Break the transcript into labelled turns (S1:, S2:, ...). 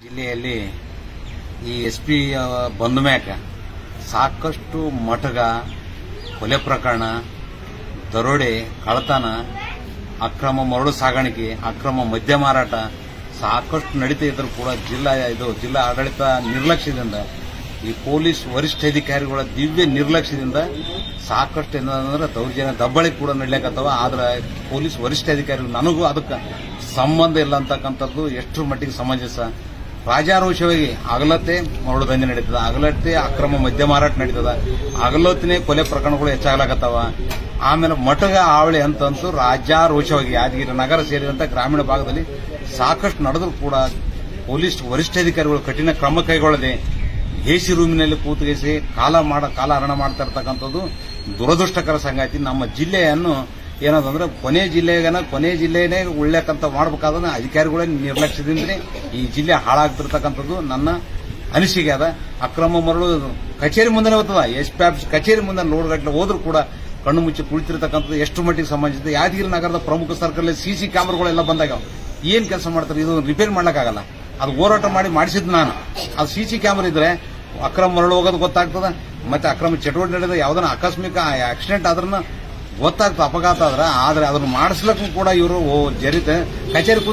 S1: ಜಿಲ್ಲೆಯಲ್ಲಿ ಈ SP ಬಂದ ಮ್ಯಾಕ ಸಾಕಷ್ಟು ಮಟಗ, ಕೊಲೆ ಪ್ರಕರಣ, ದರೋಡೆ, ಕಳ್ಳತನ, ಅಕ್ರಮ ಮರಳು ಸಾಗಾಣಿಕೆ, ಅಕ್ರಮ ಮದ್ಯ ಮಾರಾಟ ಸಾಕಷ್ಟು ನಡೀತಾ ಇದ್ರೂ ಕೂಡ ಜಿಲ್ಲಾ ಆಡಳಿತ ನಿರ್ಲಕ್ಷ್ಯದಿಂದ, ಈ ಪೊಲೀಸ್ ವರಿಷ್ಠಾಧಿಕಾರಿಗಳ ದಿವ್ಯ ನಿರ್ಲಕ್ಷ್ಯದಿಂದ ಸಾಕಷ್ಟು ಏನಂದ್ರೆ ದೌರ್ಜನ್ಯ ದಬ್ಬಳಿಕೆ ಕೂಡ ನಡೀಲಿಕ್ಕತ್ತವ. ಆದ್ರೆ ಪೊಲೀಸ್ ವರಿಷ್ಠಾಧಿಕಾರಿಗಳು ನನಗೂ ಅದಕ್ಕೆ ಸಂಬಂಧ ಇಲ್ಲ ಅಂತಕ್ಕಂಥದ್ದು ಎಷ್ಟರ ಮಟ್ಟಿಗೆ ಸಮಂಜಸ. ರಾಜಾರೋಷವಾಗಿ ಹಗಲತ್ತೆ ಮರಳು ದಂಧೆ ನಡೀತದ, ಹಗಲತ್ತೆ ಅಕ್ರಮ ಮದ್ಯ ಮಾರಾಟ ನಡೀತದ, ಹಗಲೊತ್ತಿನೇ ಕೊಲೆ ಪ್ರಕರಣಗಳು ಹೆಚ್ಚಾಗ್ಲಾಕತ್ತವ. ಆಮೇಲೆ ಮಟಗ ಹಾವಳಿ ಅಂತಂತೂ ರಾಜಾರೋಷವಾಗಿ ಯಾದಗಿರಿ ನಗರ ಸೇರಿದಂತೆ ಗ್ರಾಮೀಣ ಭಾಗದಲ್ಲಿ ಸಾಕಷ್ಟು ನಡೆದರೂ ಕೂಡ ಪೊಲೀಸ್ ವರಿಷ್ಠಾಧಿಕಾರಿಗಳು ಕಠಿಣ ಕ್ರಮ ಕೈಗೊಳ್ಳದೆ ಎಸಿ ರೂಮಿನಲ್ಲಿ ಕೂತುಗಿಸಿ ಕಾಲ ಹರಣ ಮಾಡ್ತಾ ಇರ್ತಕ್ಕಂಥದ್ದು ದುರದೃಷ್ಟಕರ ಸಂಗತಿ. ನಮ್ಮ ಜಿಲ್ಲೆಯನ್ನು ಏನದಂದ್ರೆ ಕೊನೆ ಜಿಲ್ಲೆನೇ ಉಳ್ಳಕ್ಕಂತ ಮಾಡಬೇಕಾದ್ರೆ ಅಧಿಕಾರಿಗಳೇ ನಿರ್ಲಕ್ಷ್ಯದಿಂದಲೇ ಈ ಜಿಲ್ಲೆ ಹಾಳಾಗ್ತಿರ್ತಕ್ಕಂಥದ್ದು ನನ್ನ ಅನಿಸಿಕೆ ಅದ. ಅಕ್ರಮ ಮರಳು ಕಚೇರಿ ಮುಂದೆ ಹೋಗ್ತದ, SP ಆಫೀಸ್ ಕಚೇರಿ ಮುಂದೆ ಲೋಡ್ಗಟ್ಟಲೆ ಹೋದ್ರೂ ಕೂಡ ಕಣ್ಣು ಮುಚ್ಚಿ ಕುಳಿತಿರ್ತಕ್ಕಂಥದ್ದು ಎಷ್ಟು ಮಟ್ಟಿಗೆ ಸಂಬಂಧಿಸಿದೆ. ಯಾದಗಿರಿ ನಗರದ ಪ್ರಮುಖ ಸರ್ಕಲ್ CC ಕ್ಯಾಮರಾಗಳೆಲ್ಲ ಬಂದಾಗ ಏನ್ ಕೆಲಸ ಮಾಡ್ತಾರೆ, ಇದು ರಿಪೇರ್ ಮಾಡ್ಲಿಕ್ಕಾಗಲ್ಲ. ಅದು ಹೋರಾಟ ಮಾಡಿಸಿದ್ ನಾನು. ಅದು CC ಕ್ಯಾಮರಾ ಇದ್ರೆ ಅಕ್ರಮ ಮರಳು ಹೋಗೋದು ಗೊತ್ತಾಗ್ತದ, ಮತ್ತೆ ಅಕ್ರಮ ಚಟುವಟಿಕೆ ನಡೆದ ಯಾವ್ದನ್ನ ಆಕಸ್ಮಿಕ ಆಕ್ಸಿಡೆಂಟ್ ಆದ್ರನ್ನ ಗೊತ್ತಾಗ್ತದೆ, ಅಪಘಾತ ಆದ್ರೆ ಅದನ್ನು ಮಾಡಿಸ್ಲಿಕ್ಕೂ ಕೂಡ ಇವರು ಜರಿತ ಕಚೇರಿ ಕುಂತ